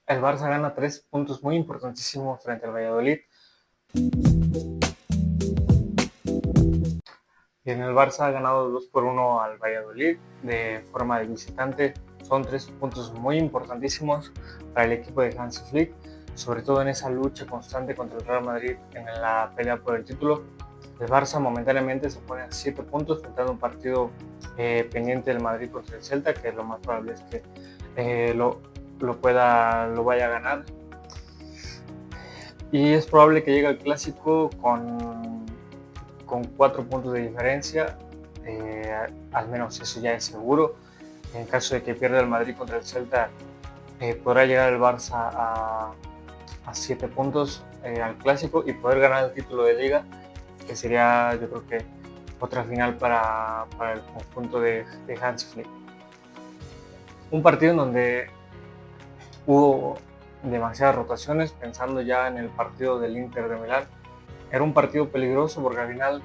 el Barça gana 3 puntos muy importantísimos frente al Valladolid. Y en el Barça ha ganado 2-1 al Valladolid de forma de visitante. Son 3 puntos muy importantísimos para el equipo de Hansi Flick, sobre todo en esa lucha constante contra el Real Madrid en la pelea por el título. El Barça momentáneamente se pone a 7 puntos, faltando un partido pendiente del Madrid contra el Celta, que lo más probable es que lo vaya a ganar. Y es probable que llegue al Clásico con 4 puntos de diferencia, al menos eso ya es seguro. En caso de que pierda el Madrid contra el Celta, podrá llegar el Barça a 7 puntos al Clásico y poder ganar el título de Liga, que sería, yo creo que, otra final para el conjunto de Hansi Flick. Un partido en donde hubo demasiadas rotaciones, pensando ya en el partido del Inter de Milán. Era un partido peligroso porque al final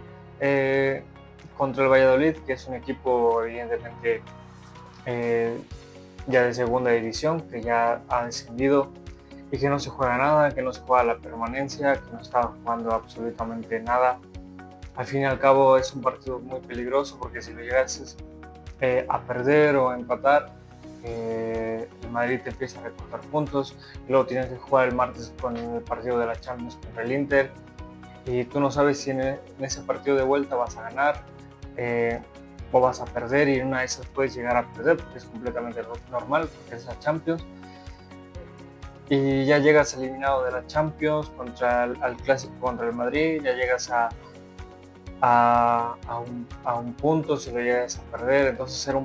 contra el Valladolid, que es un equipo evidentemente ya de segunda división, que ya ha descendido y que no se juega nada, que no se juega la permanencia, que no está jugando absolutamente nada. Al fin y al cabo es un partido muy peligroso porque si lo llegases a perder o a empatar, el Madrid te empieza a recortar puntos, luego tienes que jugar el martes con el partido de la Champions contra el Inter y tú no sabes si en ese partido de vuelta vas a ganar o vas a perder, y en una de esas puedes llegar a perder porque es completamente normal, porque es la Champions, y ya llegas eliminado de la Champions al Clásico contra el Madrid, ya llegas a un punto si lo llegas a perder. Entonces era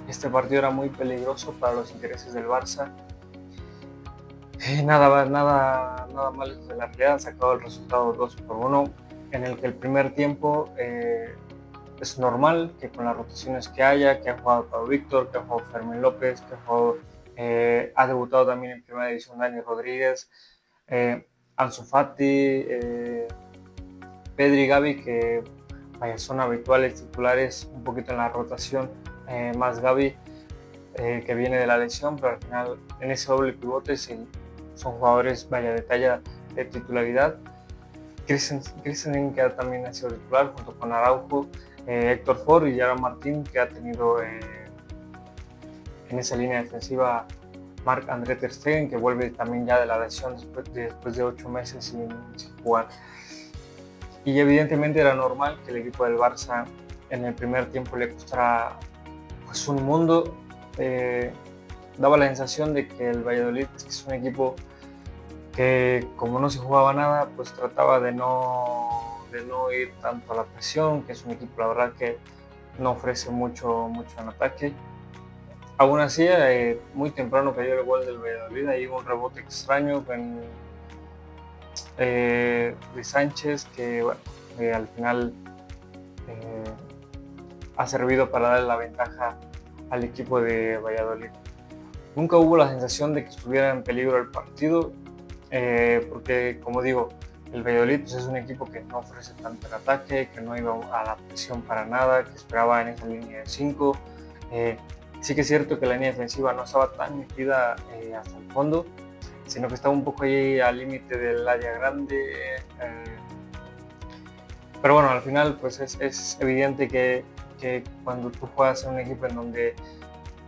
este partido era muy peligroso para los intereses del Barça. Nada más lejos de la realidad. Sacado el resultado 2-1, en el que el primer tiempo es normal que con las rotaciones que haya, que ha jugado Pablo Víctor, que ha jugado Fermín López, que ha debutado también en Primera División Dani Rodríguez, Ansu Fati, Pedri y Gavi, que son habituales titulares un poquito en la rotación, más Gavi, que viene de la lesión, pero al final en ese doble pivote son jugadores de talla de titularidad. Christensen, que también ha sido titular junto con Araujo, Héctor Ford y Gerard Martín, que ha tenido en esa línea defensiva Marc-André ter Stegen, que vuelve también ya de la lesión después de 8 meses sin jugar. Y evidentemente era normal que el equipo del Barça en el primer tiempo le costara pues un mundo. Daba la sensación de que el Valladolid es un equipo que, como no se jugaba nada, pues trataba de no ir tanto a la presión, que es un equipo, la verdad, que no ofrece mucho en ataque. Aún así, muy temprano cayó el gol del Valladolid, ahí hubo un rebote extraño de Sánchez, que bueno, al final ha servido para darle la ventaja al equipo de Valladolid. Nunca hubo la sensación de que estuviera en peligro el partido, porque, como digo, el Valladolid pues, es un equipo que no ofrece tanto el ataque, que no iba a la presión para nada, que esperaba en esa línea de 5. Sí que es cierto que la línea defensiva no estaba tan metida hasta el fondo, sino que estaba un poco ahí al límite del área grande. Pero bueno, al final pues es evidente que cuando tú juegas en un equipo en donde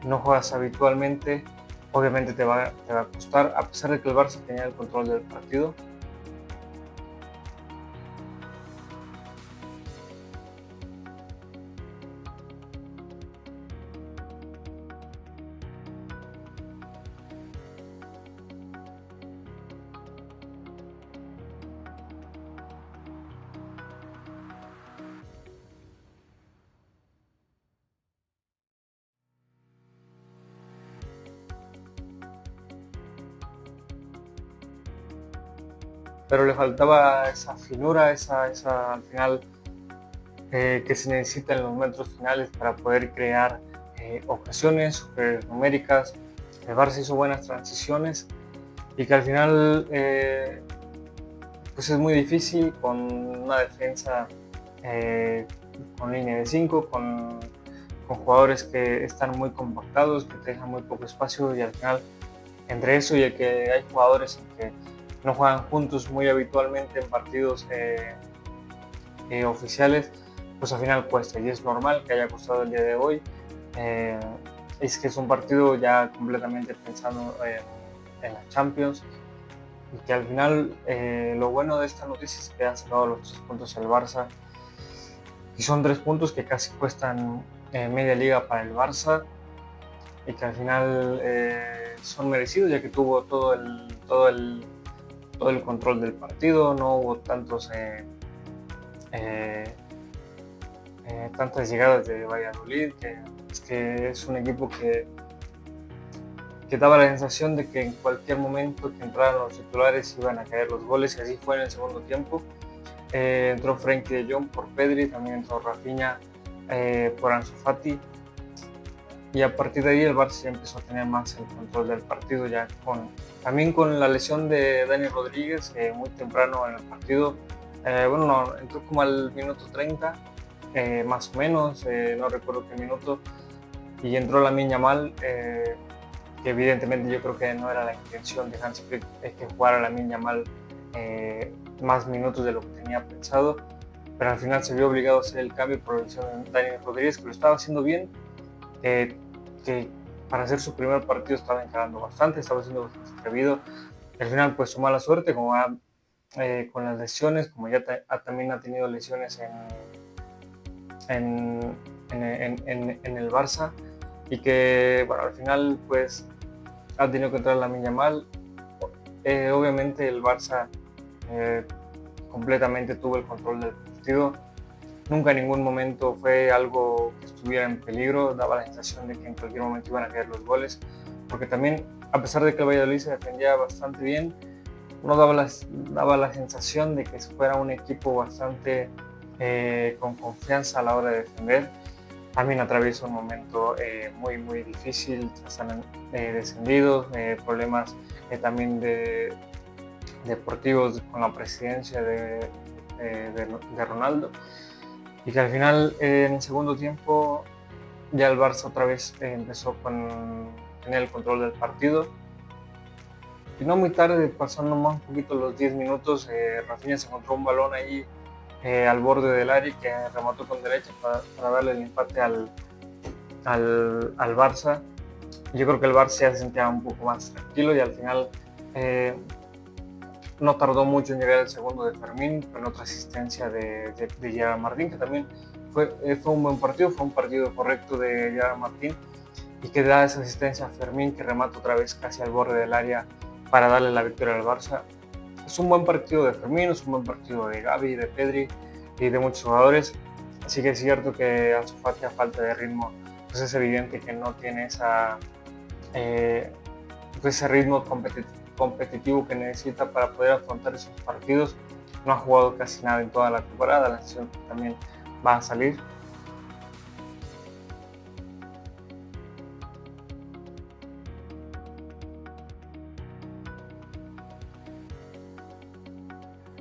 no juegas habitualmente, obviamente te va a costar, a pesar de que el Barça tenía el control del partido. Pero le faltaba esa finura, esa al final que se necesita en los metros finales para poder crear ocasiones numéricas. El Barça hizo buenas transiciones y que al final pues es muy difícil con una defensa con línea de 5, con jugadores que están muy compactados, que te dejan muy poco espacio, y al final entre eso y el que hay jugadores que no juegan juntos muy habitualmente en partidos oficiales, pues al final cuesta, y es normal que haya costado el día de hoy. Es que es un partido ya completamente pensando en la Champions, y que al final lo bueno de esta noticia es que han sacado los 3 puntos el Barça, y son 3 puntos que casi cuestan media liga para el Barça, y que al final son merecidos, ya que tuvo todo el control del partido, no hubo tantas llegadas de Valladolid, que es un equipo que daba la sensación de que en cualquier momento que entraran los titulares iban a caer los goles, y así fue en el segundo tiempo. Entró Frenkie de Jong por Pedri, también entró Rafinha por Ansu Fati, y a partir de ahí el Barça ya empezó a tener más el control del partido, también con la lesión de Dani Rodríguez muy temprano en el partido. Entró como al minuto 30, más o menos, no recuerdo qué minuto, y entró Lamine Yamal, que evidentemente yo creo que no era la intención de Hansi Flick que jugara Lamine Yamal más minutos de lo que tenía pensado, pero al final se vio obligado a hacer el cambio por la lesión de Dani Rodríguez, que lo estaba haciendo bien, que para hacer su primer partido estaba encarando bastante, estaba siendo bastante atrevido. Al final pues su mala suerte, como con las lesiones, como ya también ha tenido lesiones en el Barça, y que bueno, al final pues ha tenido que entrar Lamine Yamal. Obviamente el Barça completamente tuvo el control del partido, nunca en ningún momento fue algo que estuviera en peligro, daba la sensación de que en cualquier momento iban a caer los goles, porque también, a pesar de que el Valladolid se defendía bastante bien, no daba la sensación de que fuera un equipo bastante con confianza a la hora de defender. También atraviesa un momento muy difícil, están descendidos, problemas también deportivos con la presidencia de Ronaldo, y que al final en el segundo tiempo ya el Barça otra vez empezó con tener el control del partido, y no muy tarde, pasando más un poquito los 10 minutos, Rafinha se encontró un balón ahí al borde del área, que remató con derecha para darle el empate al Barça. Yo creo que el Barça ya se sentía un poco más tranquilo, y al final no tardó mucho en llegar el segundo de Fermín, con otra asistencia de Gerard Martín, que también fue un buen partido, fue un partido correcto de Gerard Martín, y que da esa asistencia a Fermín, que remata otra vez casi al borde del área para darle la victoria al Barça. Es un buen partido de Fermín, es un buen partido de Gavi, de Pedri y de muchos jugadores. Así que es cierto que Ansu Fati, a falta de ritmo, pues es evidente que no tiene ese ritmo competitivo que necesita para poder afrontar esos partidos. No ha jugado casi nada en toda la temporada, la sesión también va a salir.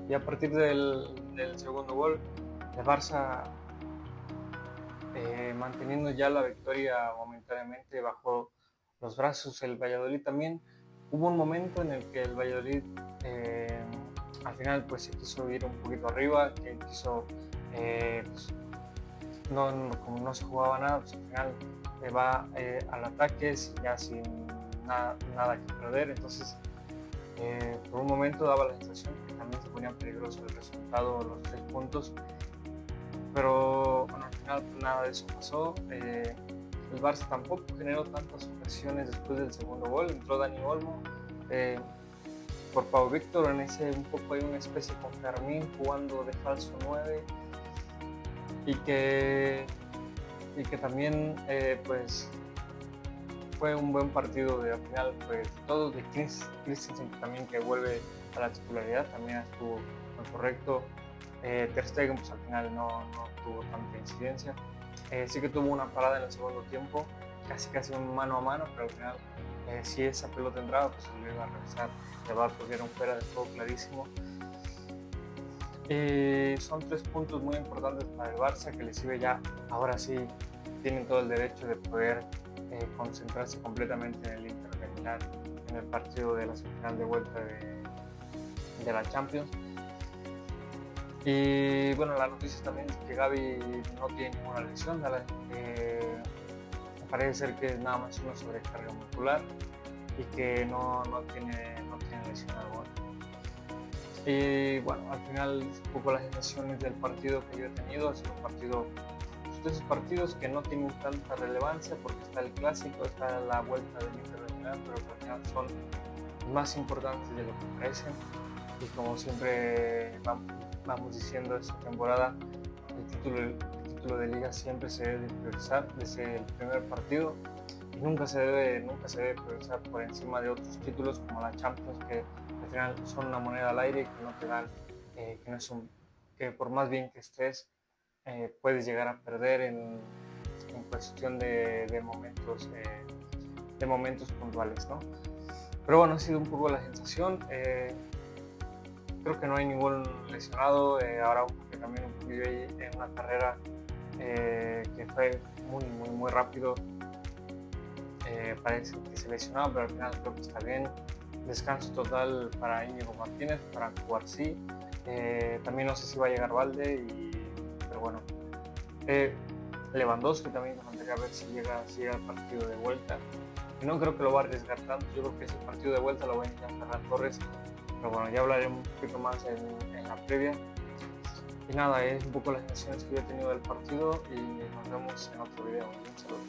Y a partir del segundo gol, el Barça manteniendo ya la victoria momentáneamente bajo los brazos. El Valladolid también, hubo un momento en el que el Valladolid al final pues se quiso ir un poquito arriba, que quiso como no se jugaba nada, pues al final va al ataque ya sin nada que perder. Entonces por un momento daba la sensación que también se ponía peligroso el resultado, los 3 puntos, pero bueno, al final nada de eso pasó. El Barça tampoco generó tantas ocasiones después del segundo gol. Entró Dani Olmo por Pau Víctor, en ese un poco hay una especie con Fermín jugando de falso 9, y que también pues fue un buen partido de al final, pues todo de Christensen también, que vuelve a la titularidad, también estuvo muy correcto. Ter Stegen pues al final no tuvo tanta incidencia. Sí que tuvo una parada en el segundo tiempo, casi un mano a mano, pero al final si esa pelota entraba pues se lo iba a revisar de VAR, porque era un fuera de juego clarísimo. Son 3 puntos muy importantes para el Barça, que les sirve ya, ahora sí tienen todo el derecho de poder concentrarse completamente en el Inter de Milán en el partido de la semifinal de vuelta de la Champions. Y bueno, la noticia también es que Gavi no tiene ninguna lesión, parece ser que es nada más una sobrecarga muscular y que no tiene lesión alguna. Y bueno, al final un poco las sensaciones del partido que yo he tenido, ha sido un partido, de esos partidos que no tienen tanta relevancia porque está el clásico, está la vuelta del Inter de Milán, pero que al final son más importantes de lo que parecen. Y como siempre vamos diciendo esta temporada, el título de liga siempre se debe priorizar desde el primer partido y nunca se debe priorizar por encima de otros títulos como la Champions, que al final son una moneda al aire y que no te dan, que no es que por más bien que estés, puedes llegar a perder en cuestión de momentos puntuales, ¿no? Pero bueno, ha sido un poco la sensación. Creo que no hay ningún lesionado. Ahora que también viví en una carrera que fue muy rápido. Parece que se lesionaba, pero al final creo que está bien. Descanso total para Íñigo Martínez, para jugar sí. También no sé si va a llegar Valde, pero bueno. Lewandowski también me faltaría ver si llega al partido de vuelta. Y no creo que lo va a arriesgar tanto. Yo creo que ese partido de vuelta lo va a iniciar Ferran Torres. Pero bueno, ya hablaremos un poquito más en la previa. Y nada, es un poco las sensaciones que yo he tenido del partido y nos vemos en otro video. Un saludo.